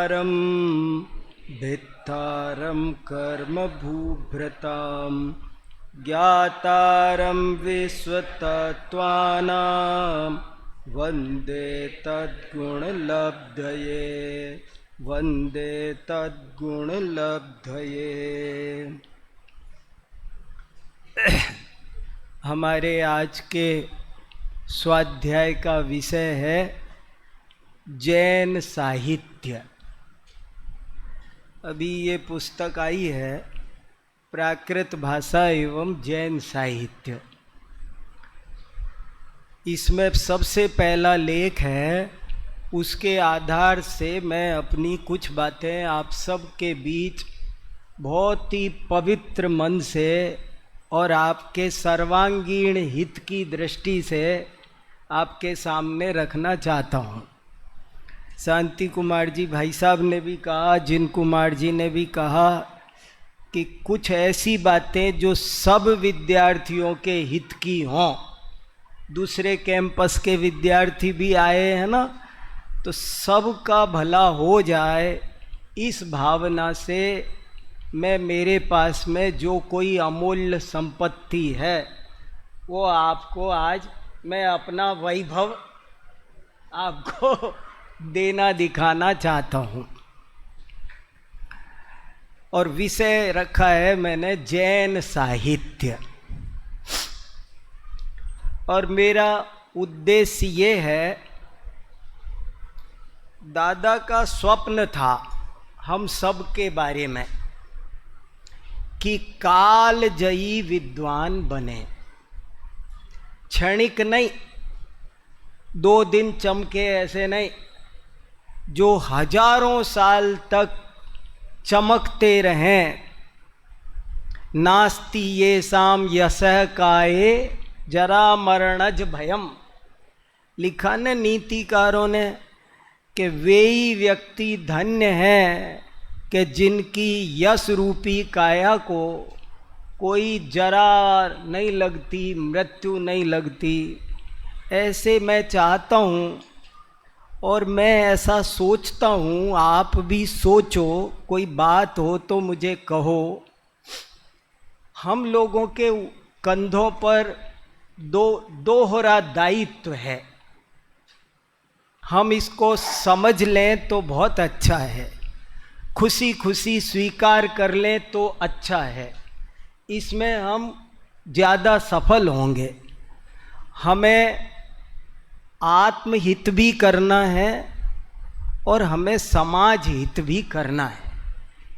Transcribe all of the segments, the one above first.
रं भित्तारं कर्मभूभृतां ज्ञातारं विश्वतत्त्वानां वन्दे तद्गुणलब्धये वन्दे तद्गुणलब्धये। हमारे आज के स्वाध्याय का विषय है जैन साहित्य। अभी ये पुस्तक आई है प्राकृत भाषा एवं जैन साहित्य। इसमें सबसे पहला लेख है, उसके आधार से मैं अपनी कुछ बातें आप सब के बीच बहुत ही पवित्र मन से और आपके सर्वांगीण हित की दृष्टि से आपके सामने रखना चाहता हूँ। शांति कुमार जी भाई साहब ने भी कहा, जिन कुमार जी ने भी कहा कि कुछ ऐसी बातें जो सब विद्यार्थियों के हित की हों। दूसरे कैंपस के विद्यार्थी भी आए हैं ना, तो सबका भला हो जाए, इस भावना से मैं मेरे पास में जो कोई अमूल्य संपत्ति है वो आपको आज मैं अपना वैभव आपको देना दिखाना चाहता हूँ। और विषय रखा है मैंने जैन साहित्य। और मेरा उद्देश्य ये है, दादा का स्वप्न था हम सब के बारे में कि कालजयी विद्वान बने। क्षणिक नहीं, 2 दिन चमके ऐसे नहीं, जो हजारों साल तक चमकते रहें। नास्ति येषां यशः काये जरा मरणज भयम। लिखा ने नीतिकारों ने कि वे ही व्यक्ति धन्य हैं कि जिनकी यश रूपी काया को कोई जरा नहीं लगती, मृत्यु नहीं लगती। ऐसे मैं चाहता हूँ और मैं ऐसा सोचता हूँ, आप भी सोचो, कोई बात हो तो मुझे कहो। हम लोगों के कंधों पर दोहरा दायित्व है। हम इसको समझ लें तो बहुत अच्छा है, खुशी खुशी स्वीकार कर लें तो अच्छा है। इसमें हम ज़्यादा सफल होंगे। हमें आत्महित भी करना है और हमें समाज हित भी करना है।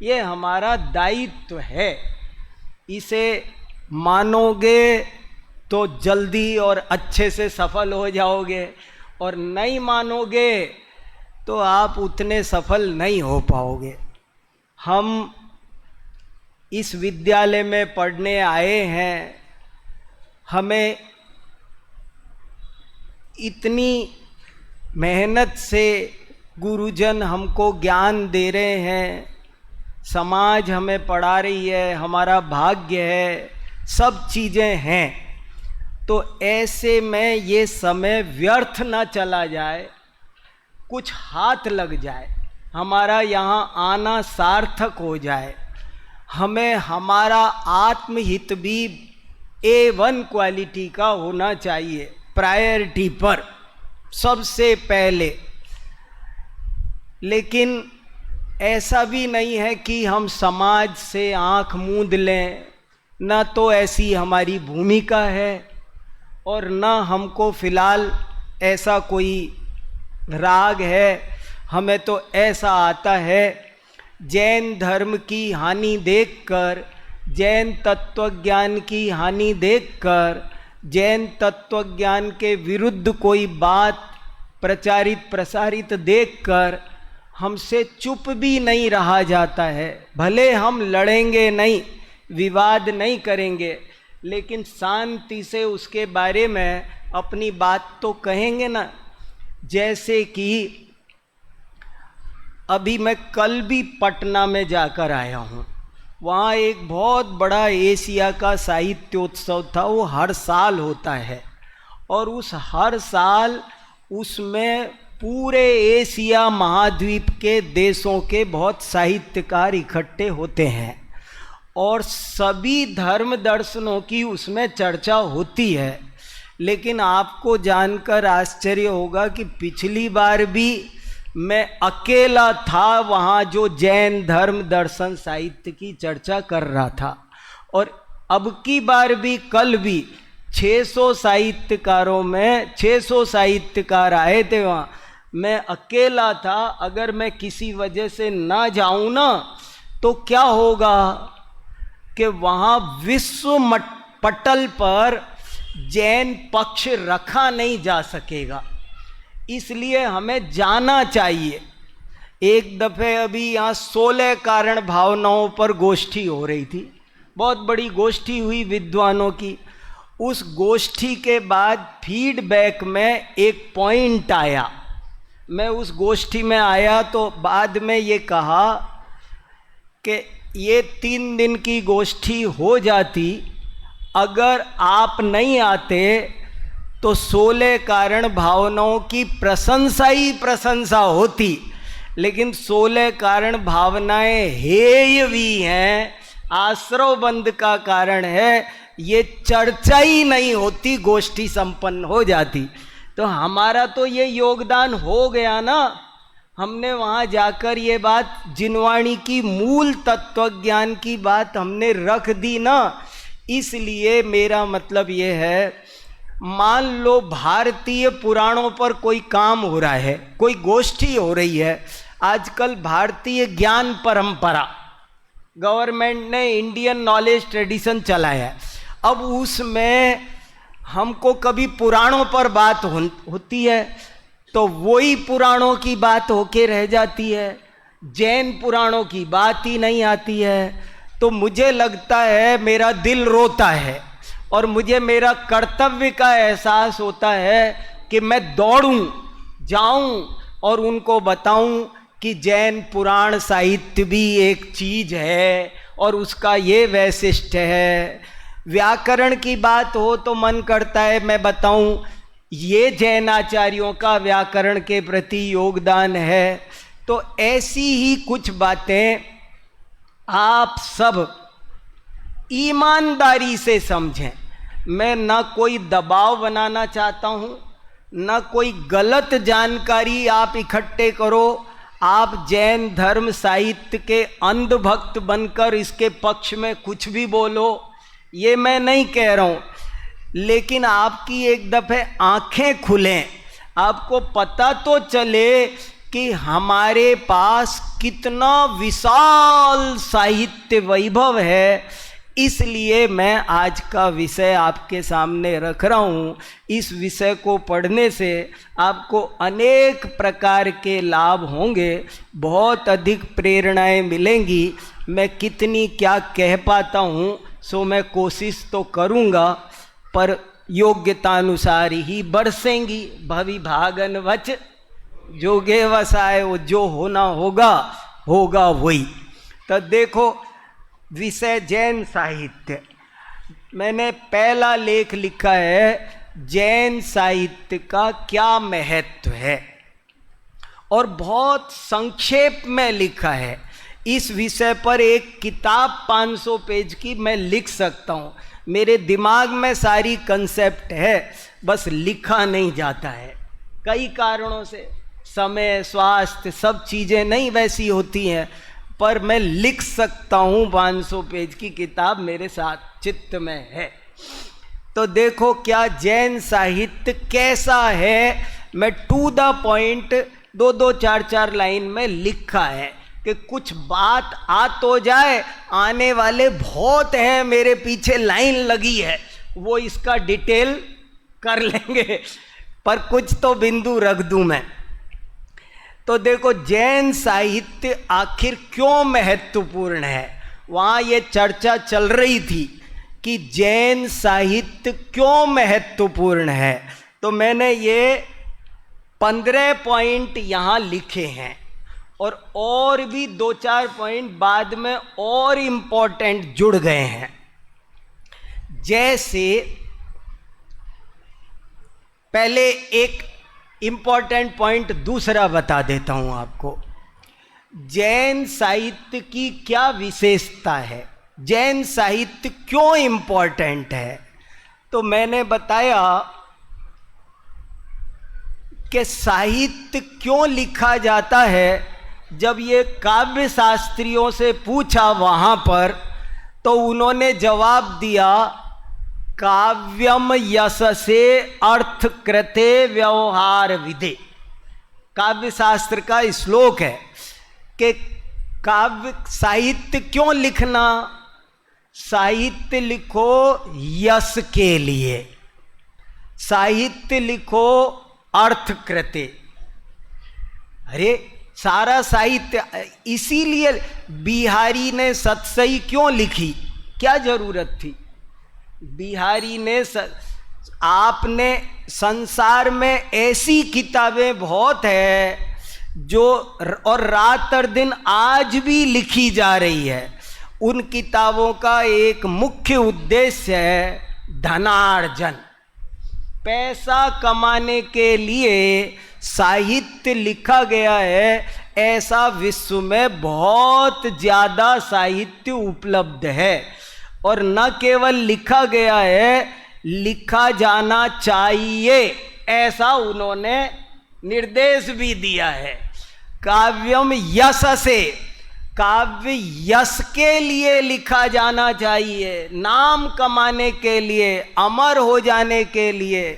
ये हमारा दायित्व है। इसे मानोगे तो जल्दी और अच्छे से सफल हो जाओगे, और नहीं मानोगे तो आप उतने सफल नहीं हो पाओगे। हम इस विद्यालय में पढ़ने आए हैं, हमें इतनी मेहनत से गुरुजन हमको ज्ञान दे रहे हैं, समाज हमें पढ़ा रही है, हमारा भाग्य है, सब चीज़ें हैं। तो ऐसे में ये समय व्यर्थ ना चला जाए, कुछ हाथ लग जाए, हमारा यहाँ आना सार्थक हो जाए। हमें हमारा आत्महित भी A1 क्वालिटी का होना चाहिए, प्रायोरिटी पर सबसे पहले। लेकिन ऐसा भी नहीं है कि हम समाज से आंख मूंद लें, ना तो ऐसी हमारी भूमिका है और ना हमको फिलहाल ऐसा कोई राग है। हमें तो ऐसा आता है, जैन धर्म की हानि देखकर, जैन तत्वज्ञान की हानि देखकर, जैन तत्वज्ञान के विरुद्ध कोई बात प्रचारित प्रसारित देखकर हमसे चुप भी नहीं रहा जाता है। भले हम लड़ेंगे नहीं, विवाद नहीं करेंगे, लेकिन शांति से उसके बारे में अपनी बात तो कहेंगे ना। जैसे कि अभी मैं कल भी पटना में जाकर आया हूँ। वहाँ एक बहुत बड़ा एशिया का साहित्योत्सव था, वो हर साल होता है। और उस हर साल उसमें पूरे एशिया महाद्वीप के देशों के बहुत साहित्यकार इकट्ठे होते हैं और सभी धर्म दर्शनों की उसमें चर्चा होती है। लेकिन आपको जानकर आश्चर्य होगा कि पिछली बार भी मैं अकेला था वहाँ जो जैन धर्म दर्शन साहित्य की चर्चा कर रहा था, और अब की बार भी कल भी 600 साहित्यकारों में 600 साहित्यकार आए थे वहाँ, मैं अकेला था। अगर मैं किसी वजह से ना जाऊँ ना तो क्या होगा कि वहाँ विश्व पटल पर जैन पक्ष रखा नहीं जा सकेगा, इसलिए हमें जाना चाहिए। एक दफ़े अभी यहाँ 16 कारण भावनाओं पर गोष्ठी हो रही थी, बहुत बड़ी गोष्ठी हुई विद्वानों की। उस गोष्ठी के बाद फीडबैक में एक पॉइंट आया, मैं उस गोष्ठी में आया तो बाद में ये कहा कि ये 3 दिन की गोष्ठी हो जाती, अगर आप नहीं आते तो 16 कारण भावनाओं की प्रशंसा ही प्रशंसा होती, लेकिन 16 कारण भावनाएं हेय भी हैं, आश्रवबंध का कारण है, ये चर्चा ही नहीं होती, गोष्ठी संपन्न हो जाती। तो हमारा तो ये योगदान हो गया ना, हमने वहाँ जाकर ये बात जिनवाणी की मूल तत्वज्ञान की बात हमने रख दी ना। इसलिए मेरा मतलब ये है, मान लो भारतीय पुराणों पर कोई काम हो रहा है, कोई गोष्ठी हो रही है, आजकल भारतीय ज्ञान परंपरा गवर्नमेंट ने इंडियन नॉलेज ट्रेडिशन चलाया है, अब उसमें हमको कभी पुराणों पर बात होती है तो वही पुराणों की बात होके रह जाती है, जैन पुराणों की बात ही नहीं आती है। तो मुझे लगता है मेरा दिल रोता है और मुझे मेरा कर्तव्य का एहसास होता है कि मैं दौड़ूं, जाऊं और उनको बताऊं कि जैन पुराण साहित्य भी एक चीज़ है और उसका ये वैशिष्ट है। व्याकरण की बात हो तो मन करता है मैं बताऊं ये जैनाचार्यों का व्याकरण के प्रति योगदान है। तो ऐसी ही कुछ बातें आप सब ईमानदारी से समझें। मैं ना कोई दबाव बनाना चाहता हूँ, ना कोई गलत जानकारी आप इकट्ठे करो, आप जैन धर्म साहित्य के अंधभक्त बनकर इसके पक्ष में कुछ भी बोलो, ये मैं नहीं कह रहा हूँ। लेकिन आपकी एक दफ़े आंखें खुलें, आपको पता तो चले कि हमारे पास कितना विशाल साहित्य वैभव है। इसलिए मैं आज का विषय आपके सामने रख रहा हूँ। इस विषय को पढ़ने से आपको अनेक प्रकार के लाभ होंगे, बहुत अधिक प्रेरणाएं मिलेंगी। मैं कितनी क्या कह पाता हूँ सो मैं कोशिश तो करूँगा, पर योग्यतानुसार ही बरसेंगी। भवि भागन वच जोगे वसाए, वो जो होना होगा होगा वही। तो देखो विषय जैन साहित्य, मैंने पहला लेख लिखा है जैन साहित्य का क्या महत्व है, और बहुत संक्षेप में लिखा है। इस विषय पर एक किताब 500 पेज की मैं लिख सकता हूँ, मेरे दिमाग में सारी कंसेप्ट है, बस लिखा नहीं जाता है कई कारणों से, समय, स्वास्थ्य, सब चीज़ें नहीं वैसी होती हैं, पर मैं लिख सकता हूँ। 500 पेज की किताब मेरे साथ चित्त में है। तो देखो क्या जैन साहित्य कैसा है, मैं टू द पॉइंट 2-2, 4-4 लाइन में लिखा है कि कुछ बात आ तो जाए। आने वाले बहुत हैं, मेरे पीछे लाइन लगी है, वो इसका डिटेल कर लेंगे, पर कुछ तो बिंदु रख दूं मैं। तो देखो जैन साहित्य आखिर क्यों महत्वपूर्ण है, वहाँ ये चर्चा चल रही थी कि जैन साहित्य क्यों महत्वपूर्ण है। तो मैंने ये 15 पॉइंट यहाँ लिखे हैं, और भी 2-4 पॉइंट बाद में और इम्पोर्टेंट जुड़ गए हैं। जैसे पहले एक इम्पोर्टेंट पॉइंट दूसरा बता देता हूं आपको। जैन साहित्य की क्या विशेषता है, जैन साहित्य क्यों इम्पोर्टेंट है, तो मैंने बताया कि साहित्य क्यों लिखा जाता है। जब ये काव्य शास्त्रियों से पूछा वहाँ पर, तो उन्होंने जवाब दिया, काव्यम यशसे अर्थ कृते व्यवहार विदे। काव्य शास्त्र का श्लोक है कि काव्य साहित्य क्यों लिखना, साहित्य लिखो यश के लिए, साहित्य लिखो अर्थ कृते। अरे सारा साहित्य, इसीलिए बिहारी ने सतसई क्यों लिखी, क्या जरूरत थी बिहारी ने आपने संसार में ऐसी किताबें बहुत है जो और रात और दिन आज भी लिखी जा रही है। उन किताबों का एक मुख्य उद्देश्य है धनार्जन, पैसा कमाने के लिए साहित्य लिखा गया है। ऐसा विश्व में बहुत ज़्यादा साहित्य उपलब्ध है, और न केवल लिखा गया है, लिखा जाना चाहिए, ऐसा उन्होंने निर्देश भी दिया है। काव्यम यश से, काव्य यश के लिए लिखा जाना चाहिए, नाम कमाने के लिए, अमर हो जाने के लिए।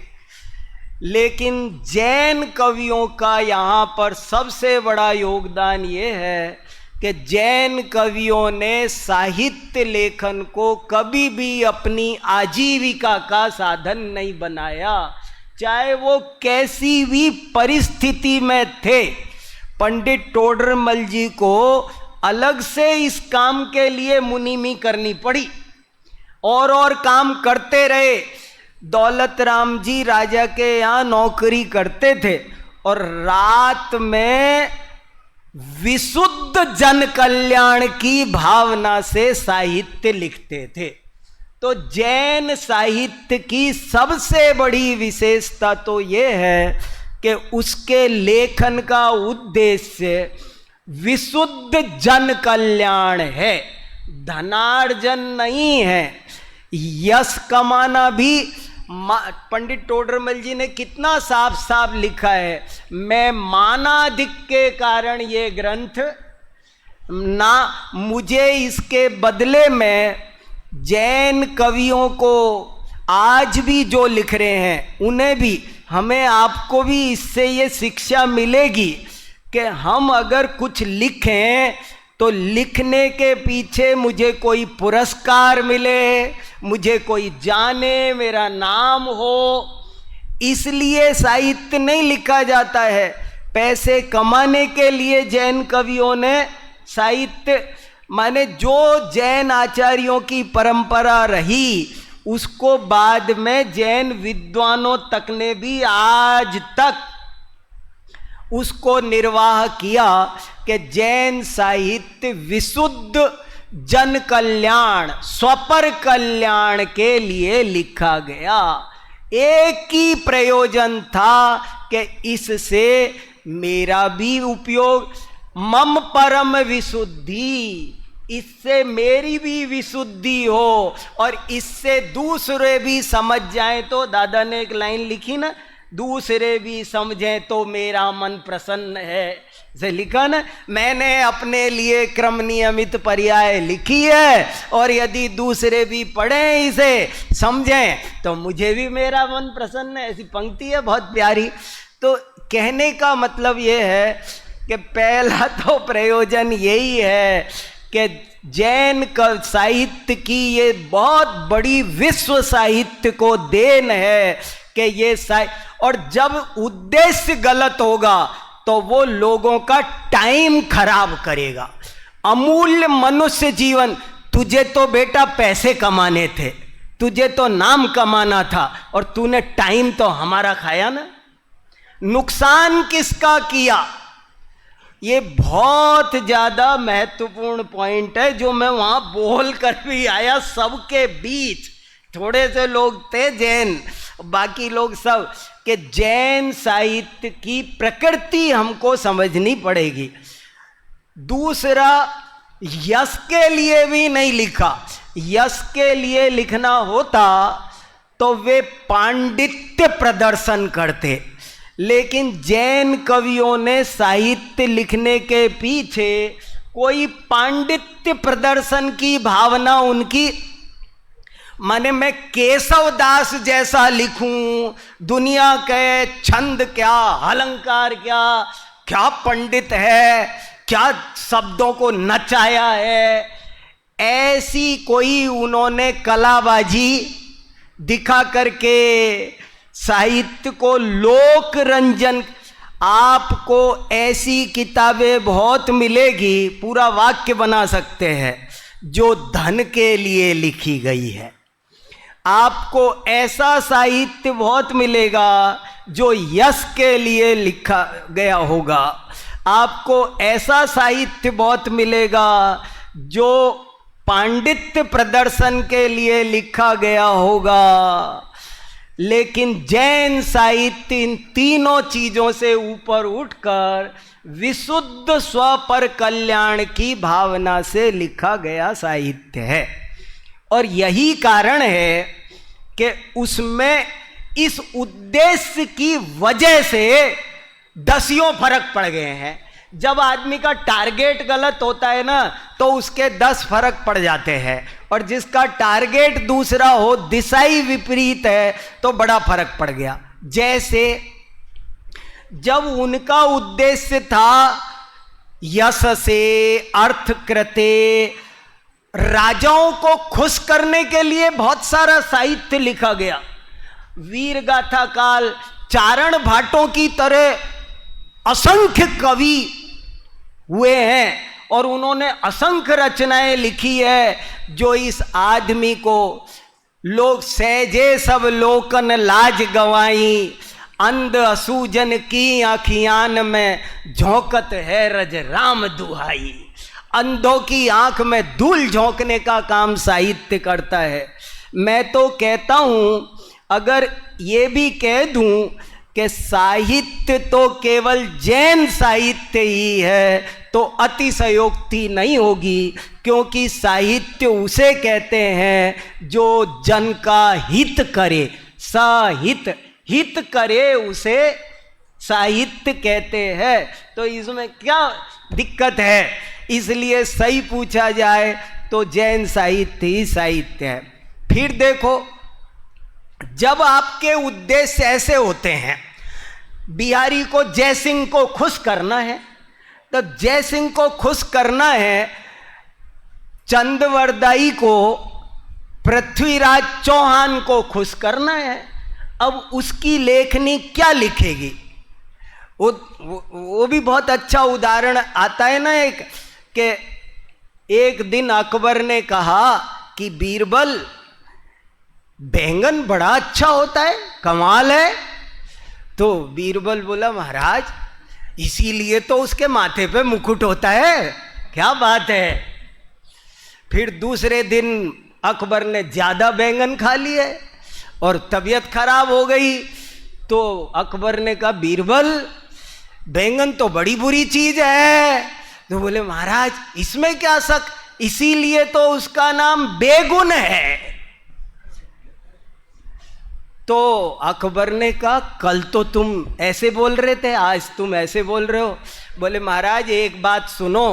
लेकिन जैन कवियों का यहाँ पर सबसे बड़ा योगदान ये है कि जैन कवियों ने साहित्य लेखन को कभी भी अपनी आजीविका का साधन नहीं बनाया, चाहे वो कैसी भी परिस्थिति में थे। पंडित टोडरमल जी को अलग से इस काम के लिए मुनीमी करनी पड़ी, और काम करते रहे। दौलत राम जी राजा के यहाँ नौकरी करते थे, और रात में विशुद्ध जन कल्याण की भावना से साहित्य लिखते थे। तो जैन साहित्य की सबसे बड़ी विशेषता तो ये है कि उसके लेखन का उद्देश्य विशुद्ध जन कल्याण है, धनार्जन नहीं है। यश कमाना भी, पंडित टोडरमल जी ने कितना साफ साफ लिखा है, मैं मानाधिक के कारण ये ग्रंथ ना, मुझे इसके बदले में जैन कवियों को आज भी जो लिख रहे हैं उन्हें भी, हमें आपको भी इससे ये शिक्षा मिलेगी कि हम अगर कुछ लिखें तो लिखने के पीछे मुझे कोई पुरस्कार मिले, मुझे कोई जाने, मेरा नाम हो, इसलिए साहित्य नहीं लिखा जाता है। पैसे कमाने के लिए जैन कवियों ने साहित्य, माने जो जैन आचार्यों की परंपरा रही उसको बाद में जैन विद्वानों तक ने भी आज तक उसको निर्वाह किया कि जैन साहित्य विशुद्ध जन कल्याण, स्वपर कल्याण के लिए लिखा गया। एक ही प्रयोजन था कि इससे मेरा भी उपयोग, मम परम विशुद्धि, इससे मेरी भी विशुद्धि हो और इससे दूसरे भी समझ जाएं। तो दादा ने एक लाइन लिखी ना, दूसरे भी समझें तो मेरा मन प्रसन्न है, से लिखा ना। मैंने अपने लिए क्रम नियमित पर्याय लिखी है, और यदि दूसरे भी पढ़ें इसे समझें तो मुझे भी मेरा मन प्रसन्न है। ऐसी पंक्ति है बहुत प्यारी। तो कहने का मतलब ये है कि पहला तो प्रयोजन यही है कि जैन साहित्य की ये बहुत बड़ी विश्व साहित्य को देन है कि ये और जब उद्देश्य गलत होगा तो वो लोगों का टाइम खराब करेगा। अमूल्य मनुष्य जीवन, तुझे तो बेटा पैसे कमाने थे, तुझे तो नाम कमाना था, और तूने टाइम तो हमारा खाया ना। नुकसान किसका किया? ये बहुत ज़्यादा महत्वपूर्ण पॉइंट है जो मैं वहाँ बोल कर भी आया। सबके बीच थोड़े से लोग थे जैन, बाकी लोग सब कि जैन साहित्य की प्रकृति हमको समझनी पड़ेगी। दूसरा, यश के लिए भी नहीं लिखा। यश के लिए लिखना होता तो वे पांडित्य प्रदर्शन करते, लेकिन जैन कवियों ने साहित्य लिखने के पीछे कोई पांडित्य प्रदर्शन की भावना उनकी, माने मैं केशव दास जैसा लिखूं, दुनिया के छंद क्या, अलंकार क्या, क्या पंडित है, क्या शब्दों को नचाया है, ऐसी कोई उन्होंने कलाबाजी दिखा करके साहित्य को लोक रंजन। आपको ऐसी किताबें बहुत मिलेगी, पूरा वाक्य बना सकते हैं, जो धन के लिए लिखी गई है। आपको ऐसा साहित्य बहुत मिलेगा जो यश के लिए लिखा गया होगा। आपको ऐसा साहित्य बहुत मिलेगा जो पांडित्य प्रदर्शन के लिए लिखा गया होगा। लेकिन जैन साहित्य इन तीनों चीजों से ऊपर उठकर विशुद्ध स्वपर कल्याण की भावना से लिखा गया साहित्य है। और यही कारण है कि उसमें इस उद्देश्य की वजह से दसियों फर्क पड़ गए हैं। जब आदमी का टारगेट गलत होता है ना, तो उसके 10 फर्क पड़ जाते हैं, और जिसका टारगेट दूसरा हो, दिशा ही विपरीत है, तो बड़ा फर्क पड़ गया। जैसे जब उनका उद्देश्य था यश से, अर्थ कृते, राजाओं को खुश करने के लिए बहुत सारा साहित्य लिखा गया। वीर गाथा काल, चारण भाटों की तरह असंख्य कवि हुए हैं, और उन्होंने असंख्य रचनाएं लिखी है, जो इस आदमी को लोग सहजे सब लोकन लाज गवाई, अंध असूजन की आखियान में झोंकत है रज राम दुहाई। अंधों की आंख में धूल झोंकने का काम साहित्य करता है। मैं तो कहता हूं, अगर ये भी कह दूं कि साहित्य तो केवल जैन साहित्य ही है, तो अतिशयोक्ति नहीं होगी, क्योंकि साहित्य उसे कहते हैं जो जन का हित करे। साहित्य हित करे उसे साहित्य कहते हैं। तो इसमें क्या दिक्कत है? इसलिए सही पूछा जाए तो जैन साहित्य ही साहित्य है। फिर देखो, जब आपके उद्देश्य ऐसे होते हैं, बिहारी को जयसिंह को खुश करना है, तो जयसिंह को खुश करना है, चंदवरदाई को, पृथ्वीराज चौहान को खुश करना है। अब उसकी लेखनी क्या लिखेगी? वो भी बहुत अच्छा उदाहरण आता है ना, एक दिन अकबर ने कहा कि बीरबल, बैंगन बड़ा अच्छा होता है, कमाल है। तो बीरबल बोला, महाराज इसीलिए तो उसके माथे पे मुकुट होता है, क्या बात है। फिर दूसरे दिन अकबर ने ज्यादा बैंगन खा लिए और तबीयत खराब हो गई। तो अकबर ने कहा, बीरबल बैंगन तो बड़ी बुरी चीज है। तो बोले, महाराज इसमें क्या शक, इसीलिए तो उसका नाम बेगुन है। तो अकबर ने कहा, कल तो तुम ऐसे बोल रहे थे, आज तुम ऐसे बोल रहे हो। बोले, महाराज एक बात सुनो,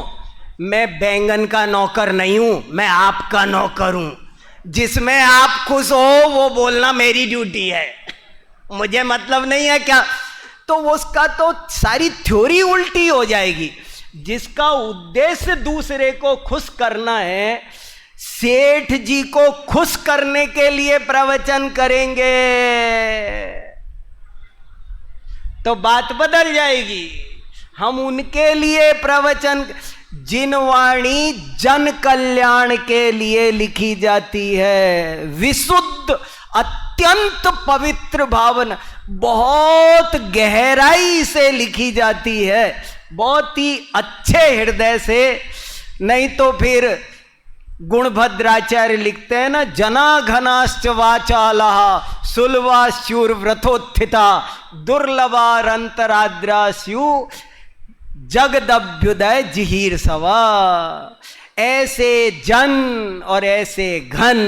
मैं बैंगन का नौकर नहीं हूं, मैं आपका नौकर हूं। जिसमें आप खुश हो वो बोलना मेरी ड्यूटी है, मुझे मतलब नहीं है क्या। तो उसका तो सारी थ्योरी उल्टी हो जाएगी। जिसका उद्देश्य दूसरे को खुश करना है, सेठ जी को खुश करने के लिए प्रवचन करेंगे तो बात बदल जाएगी। हम उनके लिए प्रवचन, जिन वाणी जन कल्याण के लिए लिखी जाती है, विशुद्ध अत्यंत पवित्र भावना, बहुत गहराई से लिखी जाती है, बहुत ही अच्छे हृदय से। नहीं तो फिर गुणभद्राचार्य लिखते हैं ना, जना घनाश्च वाचालः सुलभा शूरव्रथोत्थिता दुर्लभारंतराद्रा स्यु जगदभ्युदय जिहीर सवा। ऐसे जन और ऐसे घन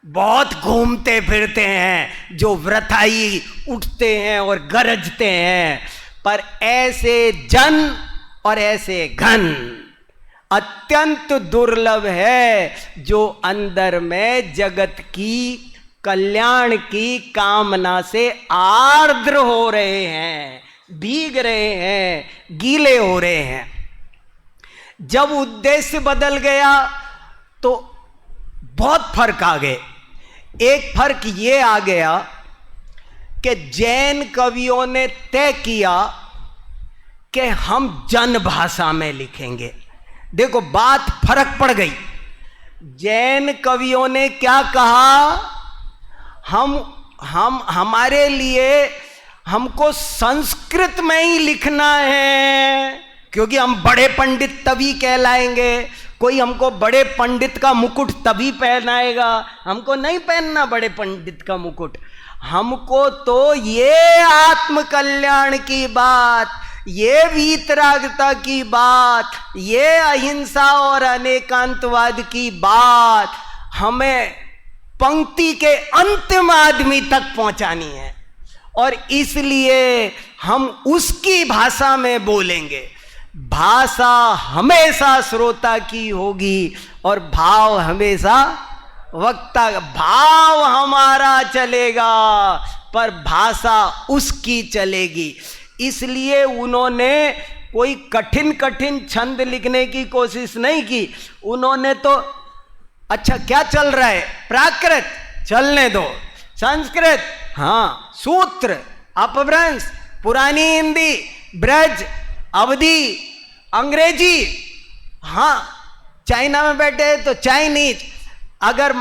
बहुत घूमते फिरते हैं जो व्रताई उठते हैं और गरजते हैं, पर ऐसे जन और ऐसे घन अत्यंत दुर्लभ है जो अंदर में जगत की कल्याण की कामना से आर्द्र हो रहे हैं, भीग रहे हैं, गीले हो रहे हैं। जब उद्देश्य बदल गया तो बहुत फर्क आ गए। एक फर्क ये आ गया कि जैन कवियों ने तय किया कि हम जन भाषा में लिखेंगे। देखो बात फर्क पड़ गई। जैन कवियों ने क्या कहा, हमारे लिए हमको संस्कृत में ही लिखना है, क्योंकि हम बड़े पंडित तभी कहलाएंगे। कोई हमको बड़े पंडित का मुकुट तभी पहनाएगा, हमको नहीं पहनना बड़े पंडित का मुकुट। हमको तो ये आत्म कल्याण की बात, ये वीतरागता की बात, ये अहिंसा और अनेकांतवाद की बात हमें पंक्ति के अंतिम आदमी तक पहुंचानी है, और इसलिए हम उसकी भाषा में बोलेंगे। भाषा हमेशा श्रोता की होगी और भाव हमेशा वक्ता। भाव हमारा चलेगा पर भाषा उसकी चलेगी। इसलिए उन्होंने कोई कठिन कठिन छंद लिखने की कोशिश नहीं की। उन्होंने तो अच्छा क्या चल रहा है, प्राकृत चलने दो, संस्कृत हाँ, सूत्र, अपभ्रंश, पुरानी हिंदी, ब्रज, अवधी, अंग्रेजी, हाँ चाइना में बैठे हैं तो चाइनीज, अगर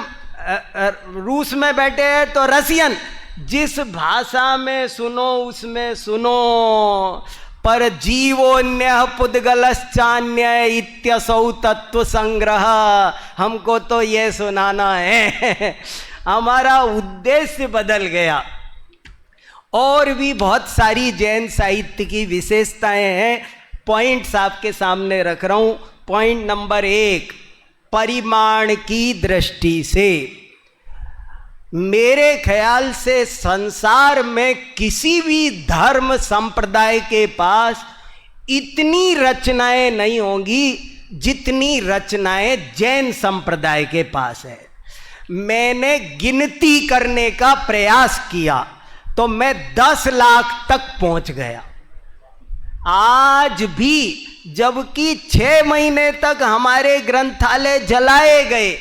रूस में बैठे हैं तो रसियन, जिस भाषा में सुनो उसमें सुनो। पर जीवोन्य पुद्गलश्चान्य इत्यसौ तत्व संग्रह, हमको तो ये सुनाना है। हमारा उद्देश्य बदल गया। और भी बहुत सारी जैन साहित्य की विशेषताएं हैं, पॉइंट्स आपके सामने रख रहा हूं। पॉइंट नंबर 1, परिमाण की दृष्टि से मेरे ख्याल से संसार में किसी भी धर्म संप्रदाय के पास इतनी रचनाएं नहीं होंगी जितनी रचनाएं जैन संप्रदाय के पास है। मैंने गिनती करने का प्रयास किया तो मैं 10 लाख तक पहुंच गया। आज भी, जबकि 6 महीने तक हमारे ग्रंथालय जलाए गए,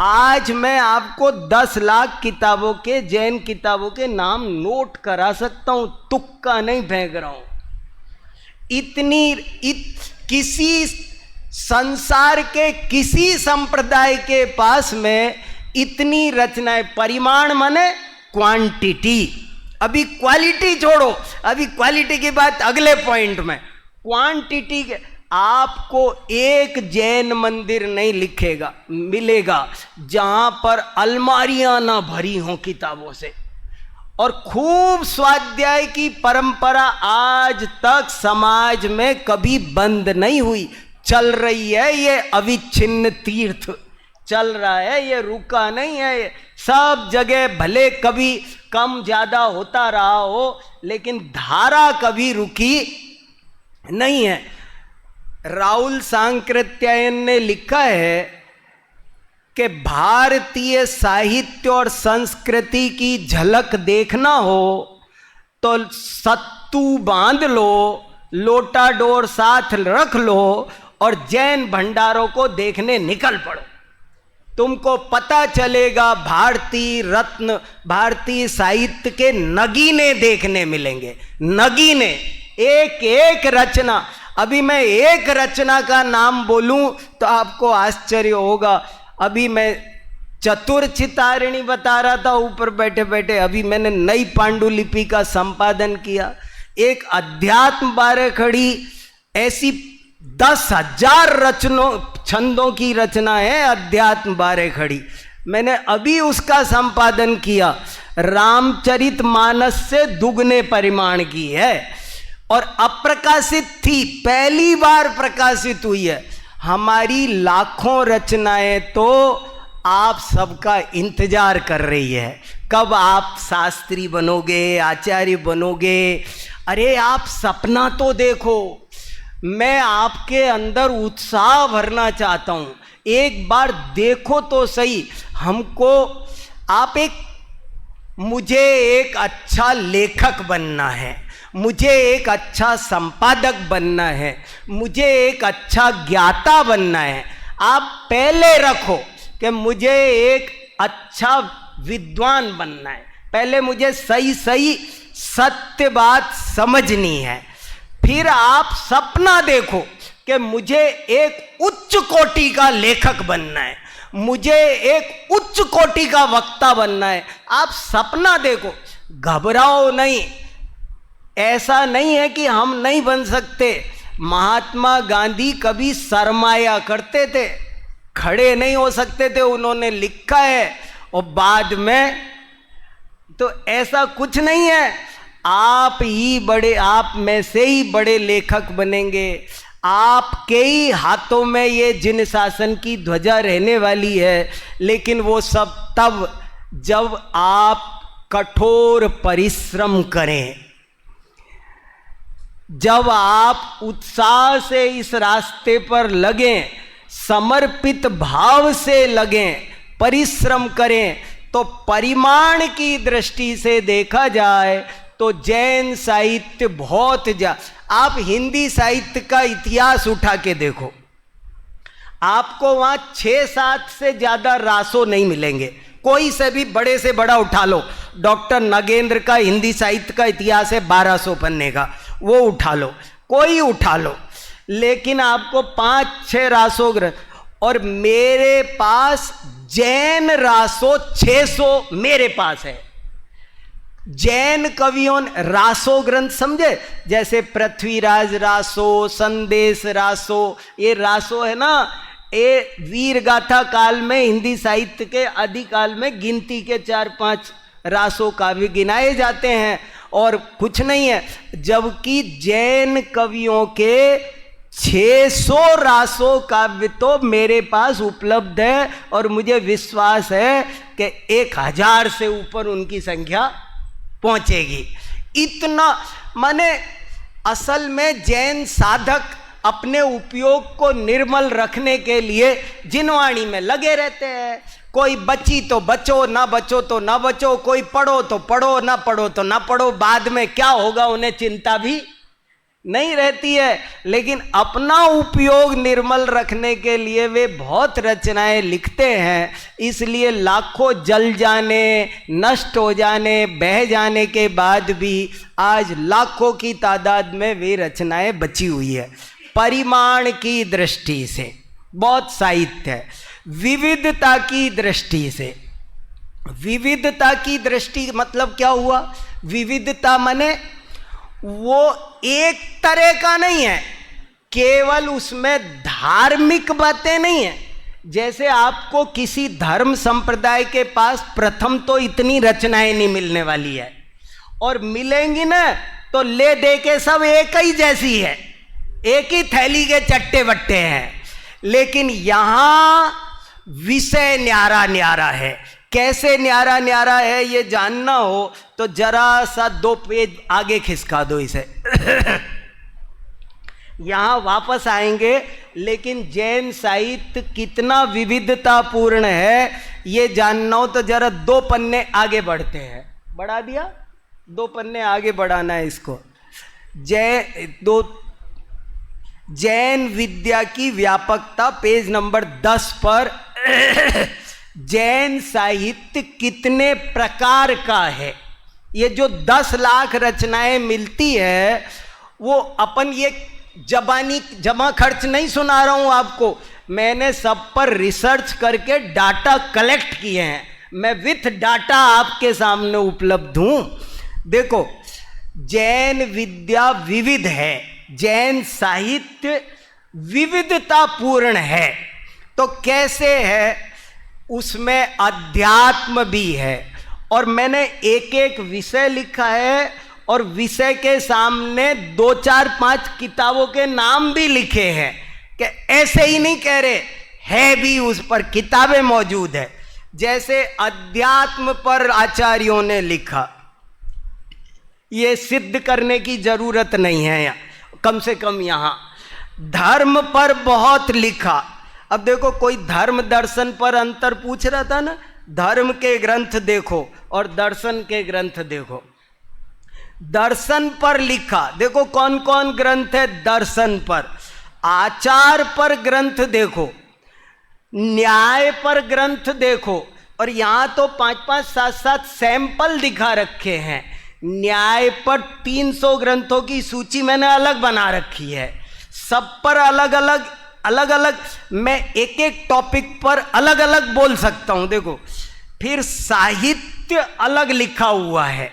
आज मैं आपको 10 लाख किताबों के, जैन किताबों के नाम नोट करा सकता हूं, तुक्का नहीं फेंक रहा हूं। किसी संसार के किसी संप्रदाय के पास में इतनी रचनाएं, परिमाण माने क्वांटिटी, अभी क्वालिटी छोड़ो, अभी क्वालिटी की बात अगले पॉइंट में। क्वांटिटी के आपको एक जैन मंदिर नहीं मिलेगा जहां पर अलमारियां ना भरी हों किताबों से। और खूब स्वाध्याय की परंपरा आज तक समाज में कभी बंद नहीं हुई, चल रही है। ये अविच्छिन्न तीर्थ चल रहा है, ये रुका नहीं है। सब जगह भले कभी कम ज्यादा होता रहा हो, लेकिन धारा कभी रुकी नहीं है। राहुल सांकृत्यायन ने लिखा है कि भारतीय साहित्य और संस्कृति की झलक देखना हो तो सत्तू बांध लो, लोटा डोर साथ रख लो और जैन भंडारों को देखने निकल पड़ो। तुमको पता चलेगा भारतीय रत्न, भारतीय साहित्य के नगीने देखने मिलेंगे। नगीने, एक एक रचना। अभी मैं एक रचना का नाम बोलूं तो आपको आश्चर्य होगा। अभी मैं चतुरचितारिणी बता रहा था ऊपर बैठे बैठे, अभी मैंने नई पांडुलिपि का संपादन किया। एक अध्यात्म बारह खड़ी, ऐसी 10,000 रचनों छंदों की रचना है अध्यात्म बारे खड़ी। मैंने अभी उसका संपादन किया, रामचरितमानस से दुगने परिमाण की है और अप्रकाशित थी, पहली बार प्रकाशित हुई है। हमारी लाखों रचनाएं तो आप सबका इंतजार कर रही है, कब आप शास्त्री बनोगे, आचार्य बनोगे। अरे आप सपना तो देखो, मैं आपके अंदर उत्साह भरना चाहता हूं, एक बार देखो तो सही हमको। आप मुझे एक अच्छा लेखक बनना है, मुझे एक अच्छा संपादक बनना है, मुझे एक अच्छा ज्ञाता बनना है। आप पहले रखो कि मुझे एक अच्छा विद्वान बनना है, पहले मुझे सही सही सत्य बात समझनी है। फिर आप सपना देखो कि मुझे एक उच्च कोटि का लेखक बनना है, मुझे एक उच्च कोटि का वक्ता बनना है। आप सपना देखो, घबराओ नहीं। ऐसा नहीं है कि हम नहीं बन सकते। महात्मा गांधी कभी शर्माया करते थे, खड़े नहीं हो सकते थे, उन्होंने लिखा है। और बाद में तो ऐसा कुछ नहीं है, आप ही बड़े, आप में से ही बड़े लेखक बनेंगे। आपके ही हाथों में ये जिन शासन की ध्वजा रहने वाली है, लेकिन वो सब तब जब आप कठोर परिश्रम करें, जब आप उत्साह से इस रास्ते पर लगें, समर्पित भाव से लगें, परिश्रम करें। तो परिमाण की दृष्टि से देखा जाए तो जैन साहित्य बहुत आप हिंदी साहित्य का इतिहास उठा के देखो, आपको वहां 6-7 से ज्यादा रासो नहीं मिलेंगे। कोई से भी बड़े से बड़ा उठा लो, डॉक्टर नगेंद्र का हिंदी साहित्य का इतिहास है 1200 पन्ने का, वो उठा लो, कोई उठा लो, लेकिन आपको 5-6 रासो ग्रंथ। और मेरे पास जैन रासो 600 मेरे पास है। जैन कवियों रासो ग्रंथ समझे, जैसे पृथ्वीराज रासो, संदेश रासो, ये रासो है ना, ये वीर गाथा काल में हिंदी साहित्य के आदिकाल में गिनती के 4-5 रासो काव्य गिनाए जाते हैं और कुछ नहीं है। जबकि जैन कवियों के 600 रासो काव्य तो मेरे पास उपलब्ध है और मुझे विश्वास है कि 1000 से ऊपर उनकी संख्या पहुंचेगी। इतना माने असल में जैन साधक अपने उपयोग को निर्मल रखने के लिए जिनवाणी में लगे रहते हैं। कोई बची तो बचो, ना बचो तो ना बचो, कोई पढ़ो तो पढ़ो, ना पढ़ो तो ना पढ़ो, बाद में क्या होगा उन्हें चिंता भी नहीं रहती है। लेकिन अपना उपयोग निर्मल रखने के लिए वे बहुत रचनाएं लिखते हैं। इसलिए लाखों जल जाने, नष्ट हो जाने, बह जाने के बाद भी आज लाखों की तादाद में वे रचनाएं बची हुई है। परिमाण की दृष्टि से बहुत साहित्य है, विविधता की दृष्टि से। विविधता की दृष्टि मतलब क्या हुआ? विविधता माने वो एक तरह का नहीं है, केवल उसमें धार्मिक बातें नहीं है। जैसे आपको किसी धर्म संप्रदाय के पास प्रथम तो इतनी रचनाएं नहीं मिलने वाली है, और मिलेंगी ना तो ले दे के सब एक ही जैसी है, एक ही थैली के चट्टे बट्टे हैं। लेकिन यहां विषय न्यारा न्यारा है। कैसे न्यारा न्यारा है ये जानना हो तो जरा सा 2 पेज आगे खिसका दो इसे यहां वापस आएंगे। लेकिन जैन साहित्य कितना विविधतापूर्ण है ये जानना हो तो जरा 2 पन्ने आगे बढ़ते हैं। बढ़ा दिया, 2 पन्ने आगे बढ़ाना है इसको। जैन विद्या की व्यापकता पेज नंबर 10 पर जैन साहित्य कितने प्रकार का है। ये जो 10 लाख रचनाएं मिलती है वो अपन ये जबानी जमा खर्च नहीं सुना रहा हूं आपको, मैंने सब पर रिसर्च करके डाटा कलेक्ट किए हैं। मैं विथ डाटा आपके सामने उपलब्ध हूं। देखो, जैन विद्या विविध है, जैन साहित्य विविधतापूर्ण है। तो कैसे है, उसमें अध्यात्म भी है। और मैंने एक एक विषय लिखा है और विषय के सामने 2, 4, 5 किताबों के नाम भी लिखे हैं कि ऐसे ही नहीं कह रहे, है भी, उस पर किताबें मौजूद है। जैसे अध्यात्म पर आचार्यों ने लिखा, ये सिद्ध करने की जरूरत नहीं है, कम से कम यहां धर्म पर बहुत लिखा। अब देखो, कोई धर्म दर्शन पर अंतर पूछ रहा था ना, धर्म के ग्रंथ देखो और दर्शन के ग्रंथ देखो। दर्शन पर लिखा, देखो कौन कौन ग्रंथ है दर्शन पर। आचार पर ग्रंथ देखो, न्याय पर ग्रंथ देखो, और यहां तो 5-5, 7-7 सैंपल दिखा रखे हैं। न्याय पर 300 ग्रंथों की सूची मैंने अलग बना रखी है, सब पर अलग अलग मैं एक एक टॉपिक पर अलग अलग बोल सकता हूं। देखो, फिर साहित्य अलग लिखा हुआ है,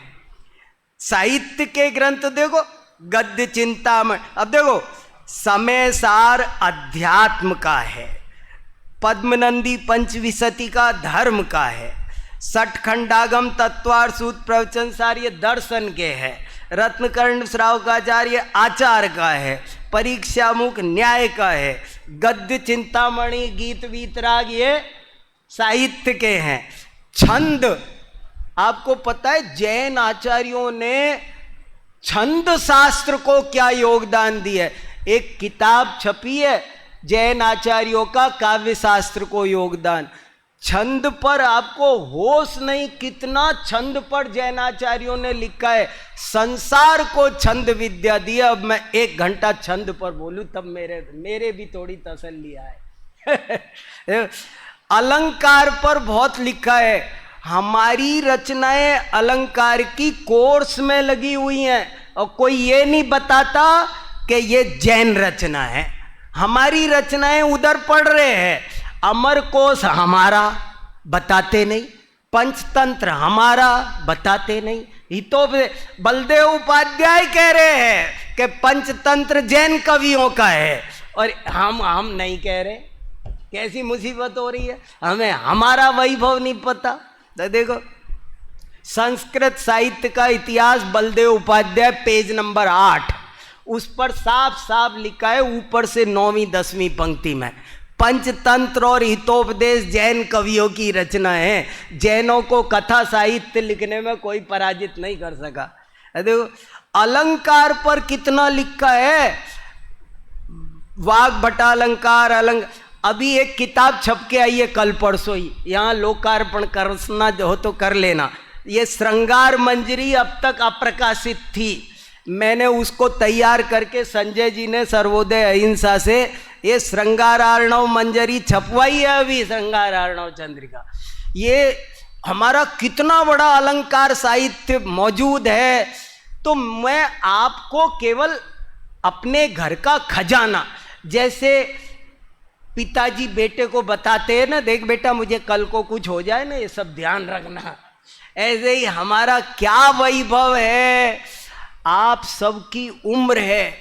साहित्य के ग्रंथ देखो, गद्य चिंतामणि। अब देखो, समय सार अध्यात्म का है, पद्मनंदी पंचविंशति का धर्म का है, सठखंडागम तत्वार सूत्र प्रवचन सार ये दर्शन के है, रत्नकर्ण श्रावकाचार्य आचार का है, परीक्षा मुख न्याय का है, गद्य चिंतामणि गीत वीतराग ये साहित्य के हैं। छंद, आपको पता है जैन आचार्यों ने छंद शास्त्र को क्या योगदान दिया है। एक किताब छपी है जैन आचार्यों का काव्य शास्त्र को योगदान। छंद पर आपको होश नहीं कितना छंद पर जैनाचार्यों ने लिखा है, संसार को छंद विद्या दिया। अब मैं 1 घंटा छंद पर बोलूं तब मेरे भी थोड़ी तसल्ली आए। अलंकार पर बहुत लिखा है, हमारी रचनाएं अलंकार की कोर्स में लगी हुई हैं और कोई ये नहीं बताता कि ये जैन रचना है। हमारी रचनाएं उधर पढ़ रहे हैं, अमर कोश हमारा बताते नहीं, पंचतंत्र हमारा बताते नहीं। ये तो बलदेव उपाध्याय कह रहे हैं कि पंचतंत्र जैन कवियों का है और हम नहीं कह रहे। कैसी मुसीबत हो रही है, हमें हमारा वैभव नहीं पता। तो देखो, संस्कृत साहित्य का इतिहास बलदेव उपाध्याय पेज नंबर 8, उस पर साफ साफ लिखा है ऊपर से 9वीं 10वीं पंक्ति में, पंचतंत्र और हितोपदेश जैन कवियों की रचना है। जैनों को कथा साहित्य लिखने में कोई पराजित नहीं कर सका। देखो, अलंकार पर कितना लिखा है, वाग भटा अलंकार अभी एक किताब छप के आई है कल परसों ही, यहाँ लोकार्पण करना हो तो कर लेना। ये श्रृंगार मंजरी अब तक अप्रकाशित थी, मैंने उसको तैयार करके संजय जी ने सर्वोदय अहिंसा से ये श्रृंगार अर्णव मंजरी छपवाई है अभी, श्रृंगार अर्णव चंद्रिका। ये हमारा कितना बड़ा अलंकार साहित्य मौजूद है। तो मैं आपको केवल अपने घर का खजाना, जैसे पिताजी बेटे को बताते हैं ना, देख बेटा मुझे कल को कुछ हो जाए ना ये सब ध्यान रखना, ऐसे ही हमारा क्या वैभव है। आप सबकी उम्र है,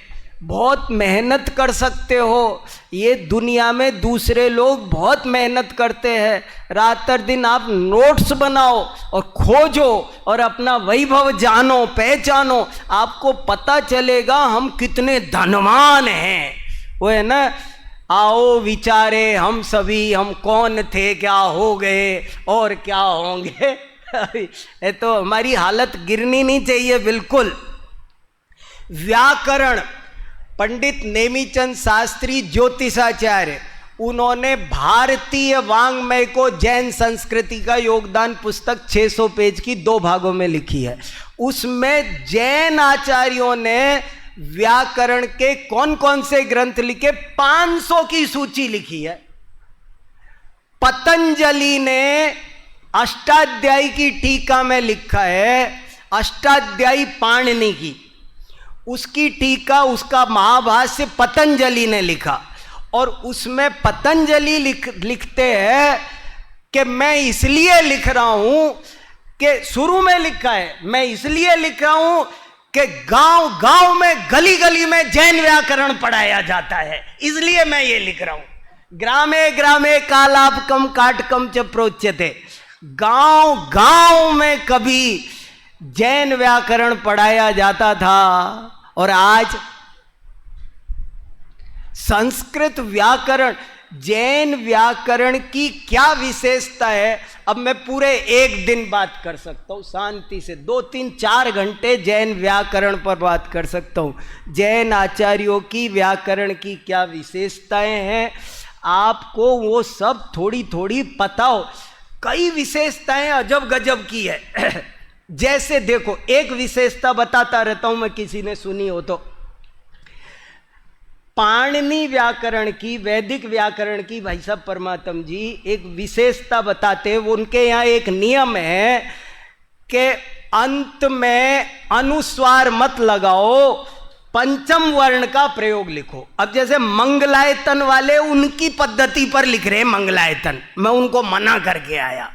बहुत मेहनत कर सकते हो। ये दुनिया में दूसरे लोग बहुत मेहनत करते हैं, रात दिन आप नोट्स बनाओ और खोजो और अपना वैभव जानो पहचानो, आपको पता चलेगा हम कितने धनवान हैं। वो है ना, आओ विचारे हम सभी, हम कौन थे क्या हो गए और क्या होंगे। ये तो हमारी हालत गिरनी नहीं चाहिए बिल्कुल। व्याकरण, पंडित नेमीचंद शास्त्री ज्योतिषाचार्य, उन्होंने भारतीय वांग्मय को जैन संस्कृति का योगदान पुस्तक 600 पेज की 2 भागों में लिखी है। उसमें जैन आचार्यों ने व्याकरण के कौन कौन से ग्रंथ लिखे, 500 की सूची लिखी है। पतंजलि ने अष्टाध्यायी की टीका में लिखा है, अष्टाध्यायी पाणिनि की, उसकी टीका, उसका महाभाष्य पतंजलि ने लिखा। और उसमें पतंजलि लिखते हैं कि मैं इसलिए लिख रहा हूं कि शुरू में लिखा है, मैं इसलिए लिख रहा हूं कि गांव गांव में गली गली में जैन व्याकरण पढ़ाया जाता है, इसलिए मैं ये लिख रहा हूं। ग्रामे ग्रामे कालापकम काटकम च प्रोच्यते। गांव गांव में कभी जैन व्याकरण पढ़ाया जाता था और आज संस्कृत व्याकरण। जैन व्याकरण की क्या विशेषता है, अब मैं पूरे एक दिन बात कर सकता हूं शांति से, 2-3-4 घंटे जैन व्याकरण पर बात कर सकता हूं। जैन आचार्यों की व्याकरण की क्या विशेषताएं हैं, आपको वो सब थोड़ी थोड़ी पता हो। कई विशेषताएं अजब गजब की है। जैसे देखो, एक विशेषता बताता रहता हूं मैं, किसी ने सुनी हो तो। पाणिनि व्याकरण की, वैदिक व्याकरण की भाई साहब परमात्म जी एक विशेषता बताते हैं। उनके यहाँ एक नियम है कि अंत में अनुस्वार मत लगाओ, पंचम वर्ण का प्रयोग लिखो। अब जैसे मंगलायतन वाले उनकी पद्धति पर लिख रहे हैं मंगलायतन, मैं उनको मना करके आया।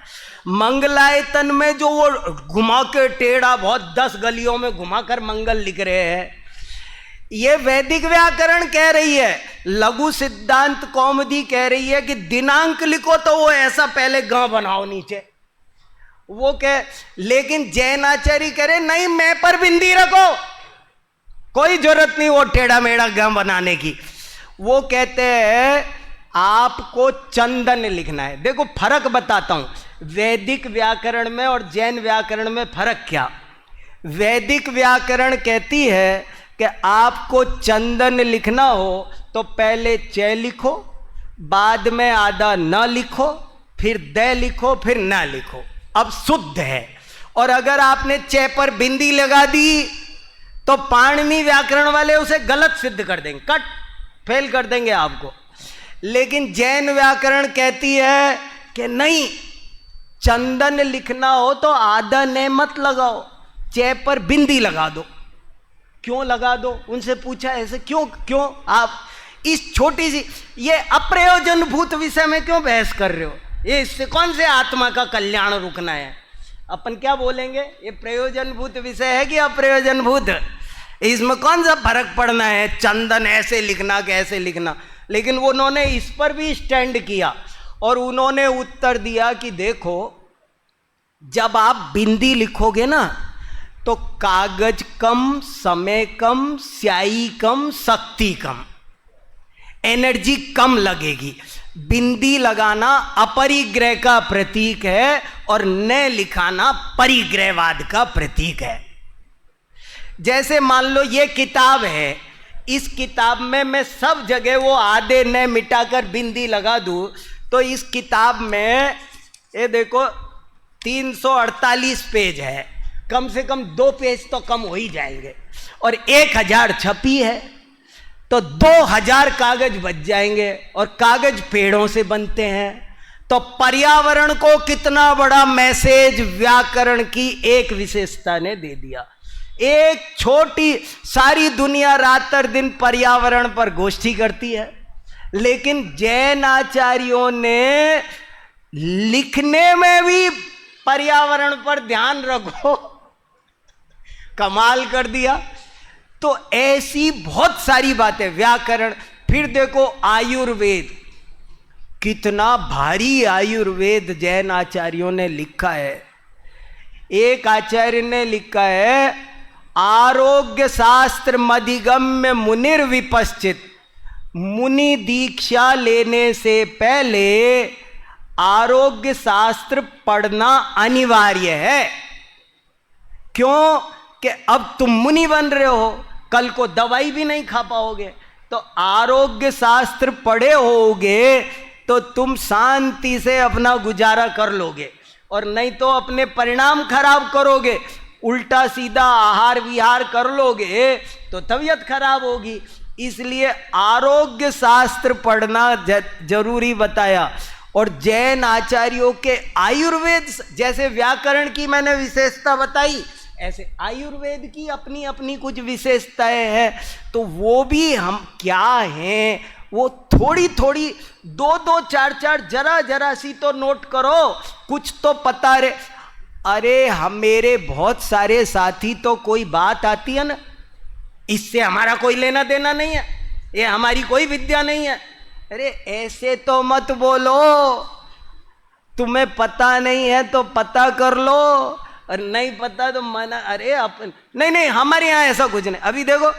मंगलायतन में जो वो घुमा के टेढ़ा बहुत 10 गलियों में घुमाकर मंगल लिख रहे हैं, ये वैदिक व्याकरण कह रही है। लघु सिद्धांत कौमुदी कह रही है कि दिनांक लिखो तो वो ऐसा पहले ग बनाओ नीचे, वो कह। लेकिन जैन आचार्य कह रहे नहीं, मैं पर बिंदी रखो, कोई जरूरत नहीं वो टेढ़ा मेढ़ा ग बनाने की। वो कहते हैं आपको चंदन लिखना है। देखो फर्क बताता हूं, वैदिक व्याकरण में और जैन व्याकरण में फर्क क्या। वैदिक व्याकरण कहती है कि आपको चंदन लिखना हो तो पहले च लिखो, बाद में आधा न लिखो, फिर द लिखो, फिर न लिखो, अब शुद्ध है। और अगर आपने च पर बिंदी लगा दी तो पाणिनि व्याकरण वाले उसे गलत सिद्ध कर देंगे, कट फेल कर देंगे आपको। लेकिन जैन व्याकरण कहती है कि नहीं, चंदन लिखना हो तो आधा ने मत लगाओ, च पर बिंदी लगा दो। क्यों लगा दो, उनसे पूछा ऐसे क्यों आप इस छोटी सी ये अप्रयोजनभूत विषय में क्यों बहस कर रहे हो, ये इससे कौन से आत्मा का कल्याण रुकना है। अपन क्या बोलेंगे, ये प्रयोजनभूत विषय है कि अप्रयोजनभूत, इसमें कौन सा फर्क पड़ना है, चंदन ऐसे लिखना कैसे लिखना। लेकिन उन्होंने इस पर भी स्टैंड किया और उन्होंने उत्तर दिया कि देखो, जब आप बिंदी लिखोगे ना तो कागज कम, समय कम, स्याही कम, शक्ति कम, एनर्जी कम लगेगी। बिंदी लगाना अपरिग्रह का प्रतीक है और न लिखाना परिग्रहवाद का प्रतीक है। जैसे मान लो ये किताब है, इस किताब में मैं सब जगह वो आधे न मिटाकर बिंदी लगा दूं तो इस किताब में ये देखो 348 पेज है, कम से कम 2 पेज तो कम हो ही जाएंगे, और 1000 छपी है तो 2000 कागज बच जाएंगे, और कागज पेड़ों से बनते हैं। तो पर्यावरण को कितना बड़ा मैसेज व्याकरण की एक विशेषता ने दे दिया। एक छोटी, सारी दुनिया रात और दिन पर्यावरण पर गोष्ठी करती है, लेकिन जैन आचार्यों ने लिखने में भी पर्यावरण पर ध्यान रखो, कमाल कर दिया। तो ऐसी बहुत सारी बातें व्याकरण। फिर देखो आयुर्वेद, कितना भारी आयुर्वेद जैन आचार्यों ने लिखा है। एक आचार्य ने लिखा है, आरोग्य शास्त्र मधिगम्य मुनिर विपश्चित, मुनि दीक्षा लेने से पहले आरोग्य शास्त्र पढ़ना अनिवार्य है। क्यों कि अब तुम मुनि बन रहे हो, कल को दवाई भी नहीं खा पाओगे, तो आरोग्य शास्त्र पढ़े होगे तो तुम शांति से अपना गुजारा कर लोगे, और नहीं तो अपने परिणाम खराब करोगे, उल्टा सीधा आहार विहार कर लोगे तो तबीयत खराब होगी। इसलिए आरोग्य शास्त्र पढ़ना जरूरी बताया। और जैन आचार्यों के आयुर्वेद, जैसे व्याकरण की मैंने विशेषता बताई, ऐसे आयुर्वेद की अपनी अपनी कुछ विशेषताएं हैं। तो वो भी हम क्या हैं, वो थोड़ी थोड़ी 2-2, 4-4 जरा जरा सी तो नोट करो, कुछ तो पता रहे। अरे हम मेरे बहुत सारे साथी तो कोई बात आती है ना, इससे हमारा कोई लेना देना नहीं है, ये हमारी कोई विद्या नहीं है, अरे ऐसे तो मत बोलो, तुम्हें पता नहीं है तो पता कर लो, और नहीं पता तो मना। अरे अपन नहीं, हमारे यहाँ ऐसा कुछ नहीं। अभी देखो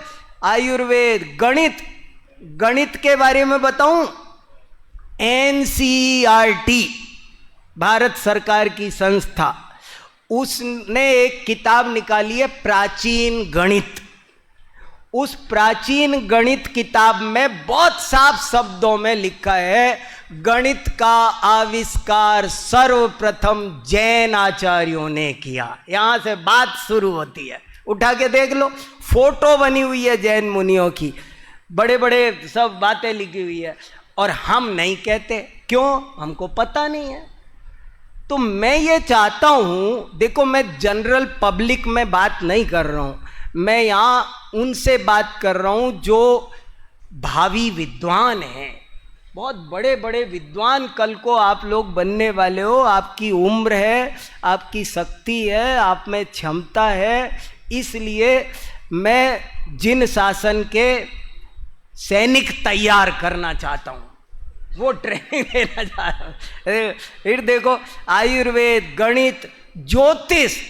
आयुर्वेद, गणित के बारे में बताऊं, NCERT भारत सरकार की संस्था, उसने एक किताब निकाली है प्राचीन गणित। उस प्राचीन गणित किताब में बहुत साफ शब्दों में लिखा है, गणित का आविष्कार सर्वप्रथम जैन आचार्यों ने किया। यहां से बात शुरू होती है, उठा के देख लो, फोटो बनी हुई है जैन मुनियों की, बड़े बड़े सब बातें लिखी हुई है। और हम नहीं कहते, क्यों? हमको पता नहीं है। तो मैं ये चाहता हूं, देखो मैं जनरल पब्लिक में बात नहीं कर रहा हूं, मैं यहां उनसे बात कर रहा हूं जो भावी विद्वान हैं, बहुत बड़े बड़े विद्वान कल को आप लोग बनने वाले हो। आपकी उम्र है, आपकी शक्ति है, आप में क्षमता है। इसलिए मैं जिन शासन के सैनिक तैयार करना चाहता हूं, वो ट्रेनिंग देना चाह रहा हूं। फिर देखो आयुर्वेद, गणित, ज्योतिष,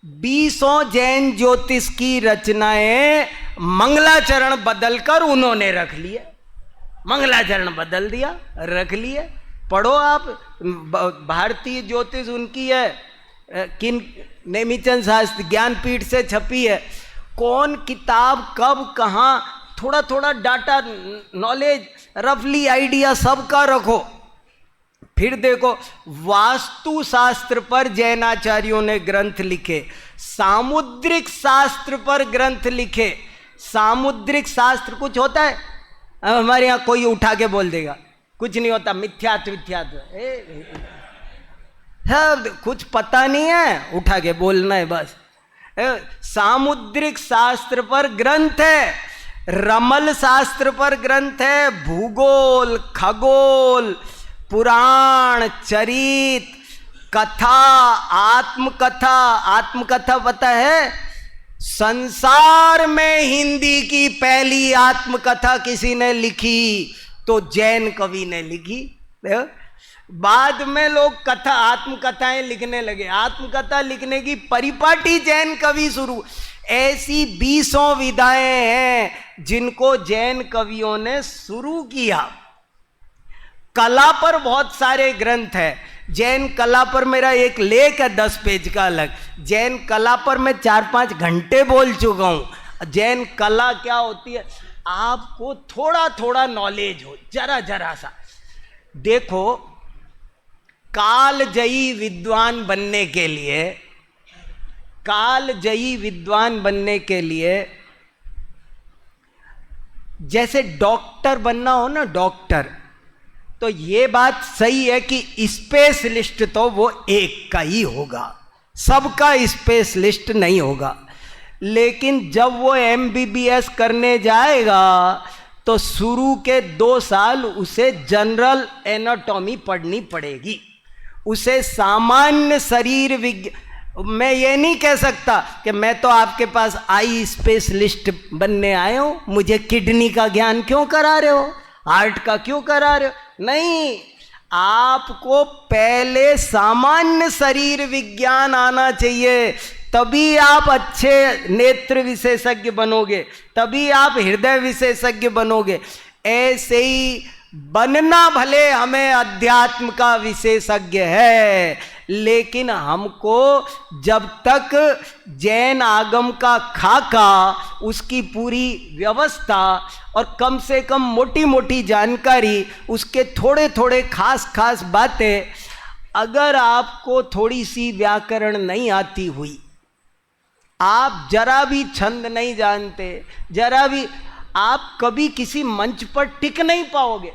20 जैन ज्योतिष की रचनाएं मंगलाचरण बदलकर उन्होंने रख लिए। मंगलाचरण बदल दिया, रख लिए। पढ़ो आप, भारतीय ज्योतिष उनकी है, किन नेमिचंद शास्त्री ज्ञानपीठ से छपी है। कौन किताब कब कहाँ, थोड़ा थोड़ा डाटा नॉलेज, रफली आइडिया सबका रखो। फिर देखो वास्तु शास्त्र पर जैनाचार्यों ने ग्रंथ लिखे, सामुद्रिक शास्त्र पर ग्रंथ लिखे। सामुद्रिक शास्त्र कुछ होता है? हमारे यहाँ कोई उठा के बोल देगा कुछ नहीं होता, मिथ्यात्व कुछ पता नहीं है, उठा के बोलना है बस। सामुद्रिक शास्त्र पर ग्रंथ है, रमल शास्त्र पर ग्रंथ है, भूगोल, खगोल, पुराण, चरित, कथा, आत्मकथा पता है? संसार में हिंदी की पहली आत्मकथा किसी ने लिखी तो जैन कवि ने लिखी। बाद में लोग कथा, आत्मकथाएं लिखने लगे, आत्मकथा लिखने की परिपाटी जैन कवि शुरू। ऐसी 20 विधाएं हैं जिनको जैन कवियों ने शुरू किया। कला पर बहुत सारे ग्रंथ है। जैन कला पर मेरा एक लेख है 10 पेज का अलग। जैन कला पर मैं 4-5 घंटे बोल चुका हूं। जैन कला क्या होती है, आपको थोड़ा थोड़ा नॉलेज हो, जरा जरा सा। देखो कालजयी विद्वान बनने के लिए, कालजयी विद्वान बनने के लिए जैसे डॉक्टर बनना हो ना, डॉक्टर, तो ये बात सही है कि स्पेशलिस्ट तो वो एक का ही होगा, सबका स्पेशलिस्ट नहीं होगा। लेकिन जब वो MBBS करने जाएगा तो शुरू के 2 साल उसे जनरल एनाटॉमी पढ़नी पड़ेगी, उसे सामान्य शरीर विज्ञान। मैं ये नहीं कह सकता कि मैं तो आपके पास आई स्पेशलिस्ट बनने आया हूं, मुझे किडनी का ज्ञान क्यों करा रहे हो, हार्ट का क्यों करा रहे हो। नहीं, आपको पहले सामान्य शरीर विज्ञान आना चाहिए, तभी आप अच्छे नेत्र विशेषज्ञ बनोगे, तभी आप हृदय विशेषज्ञ बनोगे। ऐसे ही बनना भले हमें अध्यात्म का विशेषज्ञ है, लेकिन हमको जब तक जैन आगम का खाका, उसकी पूरी व्यवस्था और कम से कम मोटी मोटी जानकारी, उसके थोड़े थोड़े खास खास बातें, अगर आपको थोड़ी सी व्याकरण नहीं आती हुई, आप जरा भी छंद नहीं जानते, जरा भी, आप कभी किसी मंच पर टिक नहीं पाओगे,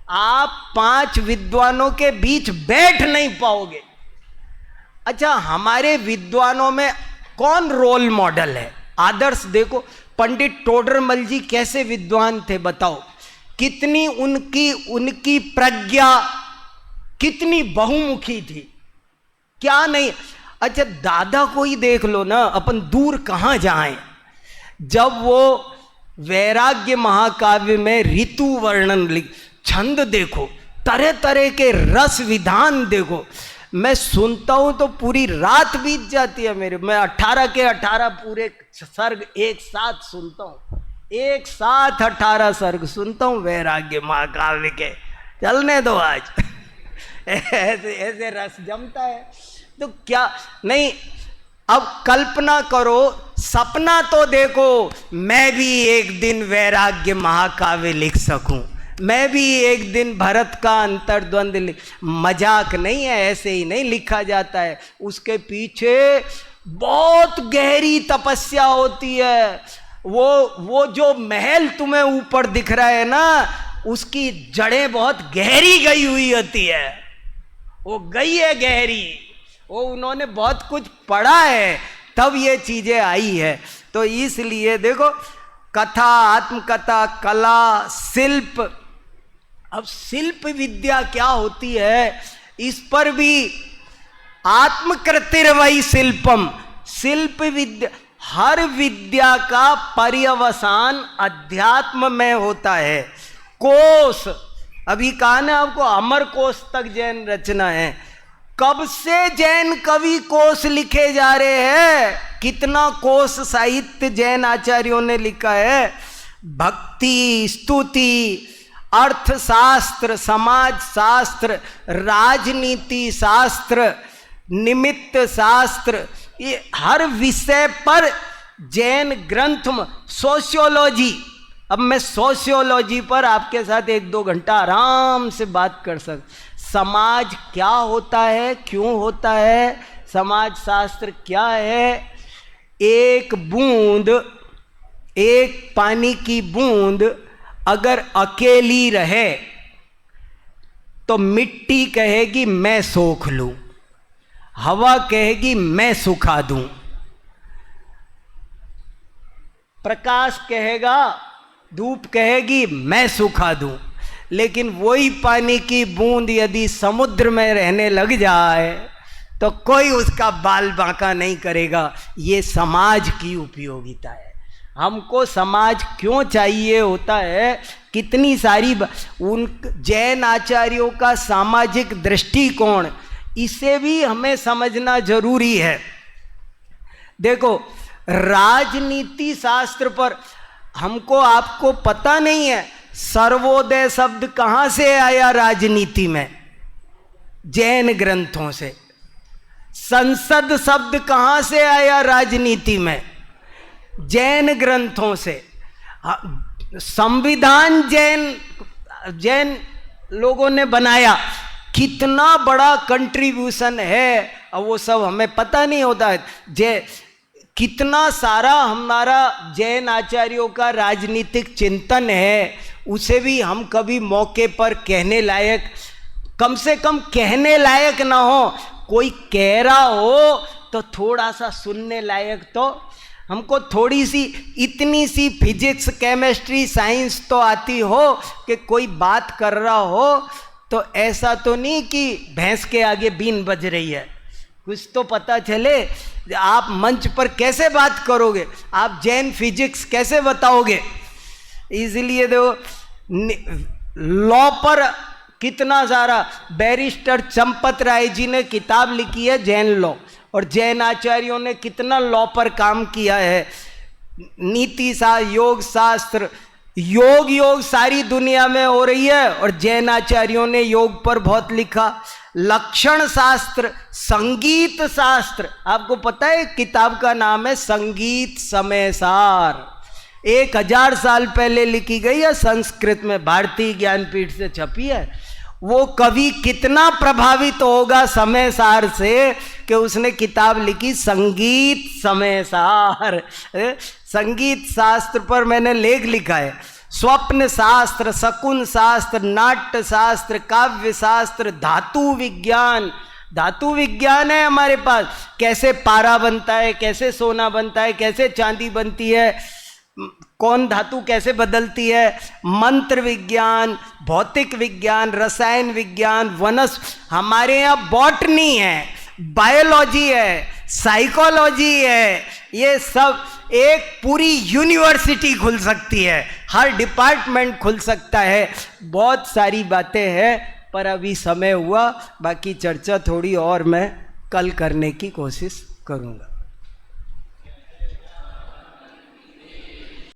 आप 5 विद्वानों के बीच बैठ नहीं पाओगे। अच्छा, हमारे विद्वानों में कौन रोल मॉडल है, आदर्श देखो। पंडित टोडरमल जी कैसे विद्वान थे बताओ, कितनी उनकी प्रज्ञा कितनी बहुमुखी थी, क्या नहीं। अच्छा, दादा को ही देख लो ना, अपन दूर कहाँ जाएं। जब वो वैराग्य महाकाव्य में ऋतु वर्णन लिख, छंद देखो, तरह तरह के रस विधान देखो। मैं सुनता हूं तो पूरी रात बीत जाती है मेरे। मैं 18 के 18 पूरे सर्ग एक साथ सुनता हूं, एक साथ 18 सर्ग सुनता हूं वैराग्य महाकाव्य के। चलने दो आज। ऐसे ऐसे रस जमता है तो क्या नहीं। अब कल्पना करो, सपना तो देखो, मैं भी एक दिन वैराग्य महाकाव्य लिख सकूं, मैं भी एक दिन भरत का अंतर्द्वंद लिख। मजाक नहीं है, ऐसे ही नहीं लिखा जाता है। उसके पीछे बहुत गहरी तपस्या होती है। वो जो महल तुम्हें ऊपर दिख रहा है ना, उसकी जड़ें बहुत गहरी गई हुई होती है। वो गई है गहरी, वो उन्होंने बहुत कुछ पढ़ा है, तब ये चीजें आई है। तो इसलिए देखो, कथा, आत्मकथा, कला, शिल्प। अब शिल्प विद्या क्या होती है, इस पर भी आत्मकृतिर्वै शिल्पम। शिल्प विद्या, हर विद्या का पर्यवसान अध्यात्म में होता है। कोश, अभी कहा ना आपको, अमर कोश तक जैन रचना है। कब से जैन कवि कोश लिखे जा रहे हैं, कितना कोश साहित्य जैन आचार्यों ने लिखा है। भक्ति, स्तुति, अर्थशास्त्र, समाज शास्त्र, राजनीति शास्त्र, निमित्त शास्त्र, ये हर विषय पर जैन ग्रंथ। सोशियोलॉजी, अब मैं सोशियोलॉजी पर आपके साथ 1-2 घंटा आराम से बात कर सकता। समाज क्या होता है, क्यों होता है, समाज शास्त्र क्या है। एक बूंद, एक पानी की बूंद अगर अकेली रहे तो मिट्टी कहेगी मैं सोख लूं, हवा कहेगी मैं सुखा दूं, प्रकाश कहेगा, धूप कहेगी मैं सुखा दूं। लेकिन वही पानी की बूंद यदि समुद्र में रहने लग जाए तो कोई उसका बाल बांका नहीं करेगा। ये समाज की उपयोगिता है। हमको समाज क्यों चाहिए होता है, कितनी सारी उन जैन आचार्यों का सामाजिक दृष्टिकोण, इसे भी हमें समझना जरूरी है। देखो, राजनीति शास्त्र पर हमको आपको पता नहीं है सर्वोदय शब्द कहां से आया राजनीति में, जैन ग्रंथों से। संसद शब्द कहां से आया राजनीति में, जैन ग्रंथों से। संविधान जैन लोगों ने बनाया, कितना बड़ा कंट्रीब्यूशन है, और वो सब हमें पता नहीं होता है। कितना सारा हमारा जैन आचार्यों का राजनीतिक चिंतन है, उसे भी हम कभी मौके पर कहने लायक, कम से कम कहने लायक ना हो, कोई कह रहा हो तो थोड़ा सा सुनने लायक। तो हमको थोड़ी सी, इतनी सी फिजिक्स, केमिस्ट्री, साइंस तो आती हो कि कोई बात कर रहा हो तो ऐसा तो नहीं कि भैंस के आगे बीन बज रही है, कुछ तो पता चले। आप मंच पर कैसे बात करोगे, आप जैन फिजिक्स कैसे बताओगे। इसलिए देखो, लॉ पर कितना सारा, बैरिस्टर चंपत राय जी ने किताब लिखी है जैन लॉ, और जैन आचार्यों ने कितना लॉ पर काम किया है। नीति योग शास्त्र, योग सारी दुनिया में हो रही है, और जैन आचार्यों ने योग पर बहुत लिखा। लक्षण शास्त्र, संगीत शास्त्र, आपको पता है किताब का नाम है संगीत समय सार, 1000 साल पहले लिखी गई है संस्कृत में, भारतीय ज्ञानपीठ से छपी है। वो कवि कितना प्रभावित होगा समय सार से कि उसने किताब लिखी संगीत समय सार। संगीत शास्त्र पर मैंने लेख लिखा है। स्वप्न शास्त्र, शकुन शास्त्र, नाट्य शास्त्र, काव्य शास्त्र, धातु विज्ञान। धातु विज्ञान है हमारे पास, कैसे पारा बनता है, कैसे सोना बनता है, कैसे चांदी बनती है, कौन धातु कैसे बदलती है। मंत्र विज्ञान, भौतिक विज्ञान, रसायन विज्ञान, हमारे यहाँ बॉटनी है, बायोलॉजी है, साइकोलॉजी है, ये सब एक पूरी यूनिवर्सिटी खुल सकती है, हर डिपार्टमेंट खुल सकता है, बहुत सारी बातें हैं। पर अभी समय हुआ, बाकी चर्चा थोड़ी और मैं कल करने की कोशिश करूँगा।